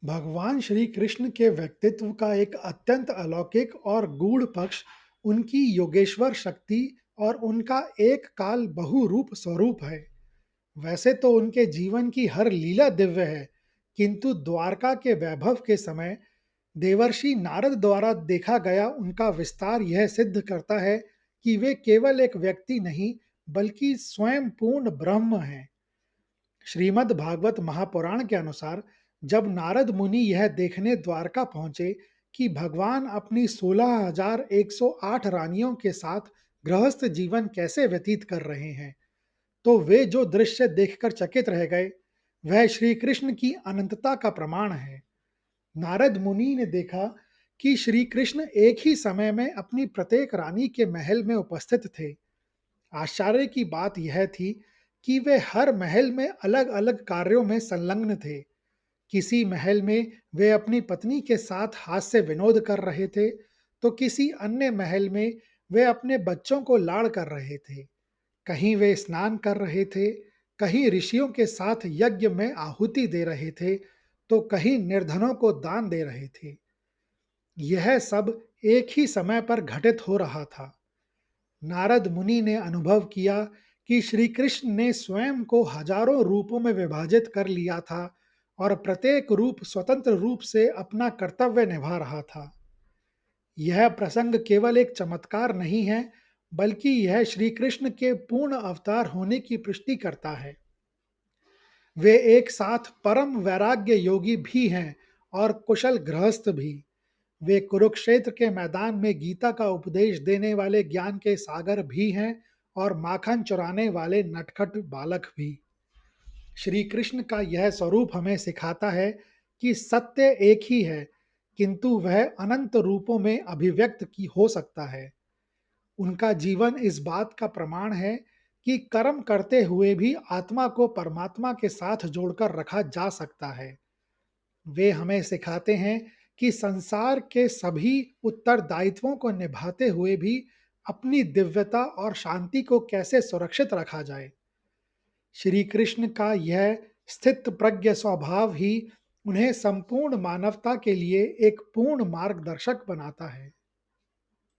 भगवान श्री कृष्ण के व्यक्तित्व का एक अत्यंत अलौकिक और गूढ़ पक्ष उनकी योगेश्वर शक्ति और उनका एक काल बहुरूप स्वरूप है। वैसे तो उनके जीवन की हर लीला दिव्य है, किंतु द्वारका के वैभव के समय देवर्षि नारद द्वारा देखा गया उनका विस्तार यह सिद्ध करता है कि वे केवल एक व्यक्ति नहीं, बल्कि स्वयं पूर्ण ब्रह्म हैं। श्रीमद् भागवत महापुराण के अनुसार जब नारद मुनि यह देखने द्वारका पहुंचे कि भगवान अपनी 16,108 रानियों के साथ गृहस्थ जीवन कैसे व्यतीत कर रहे हैं, तो वे जो दृश्य देखकर चकित रह गए, वह श्री कृष्ण की अनंतता का प्रमाण है। नारद मुनि ने देखा कि श्री कृष्ण एक ही समय में अपनी प्रत्येक रानी के महल में उपस्थित थे। आश्चर्य की बात यह थी कि वे हर महल में अलग-अलग कार्यों में संलग्न थे। किसी महल में वे अपनी पत्नी के साथ हास्य विनोद कर रहे थे, तो किसी अन्य महल में वे अपने बच्चों को लाड़ कर रहे थे। कहीं वे स्नान कर रहे थे, कहीं ऋषियों के साथ यज्ञ में आहुति दे रहे थे, तो कहीं निर्धनों को दान दे रहे थे। यह सब एक ही समय पर घटित हो रहा था। नारद मुनि ने अनुभव किया कि श्री कृष्ण ने स्वयं को हजारों रूपों में विभाजित कर लिया था और प्रत्येक रूप स्वतंत्र रूप से अपना कर्तव्य निभा रहा था। यह प्रसंग केवल एक चमत्कार नहीं है, बल्कि यह श्री कृष्ण के पूर्ण अवतार होने की पुष्टि करता है। वे एक साथ परम वैराग्य योगी भी हैं और कुशल गृहस्थ भी। वे कुरुक्षेत्र के मैदान में गीता का उपदेश देने वाले ज्ञान के सागर भी हैं और माखन चुराने वाले नटखट बालक भी। श्री कृष्ण का यह स्वरूप हमें सिखाता है कि सत्य एक ही है, किंतु वह अनंत रूपों में अभिव्यक्त की हो सकता है। उनका जीवन इस बात का प्रमाण है कि कर्म करते हुए भी आत्मा को परमात्मा के साथ जोड़कर रखा जा सकता है। वे हमें सिखाते हैं कि संसार के सभी उत्तरदायित्वों को निभाते हुए भी अपनी दिव्यता और शांति को कैसे सुरक्षित रखा जाए। श्री कृष्ण का यह स्थित प्रज्ञ स्वभाव ही उन्हें संपूर्ण मानवता के लिए एक पूर्ण मार्गदर्शक बनाता है।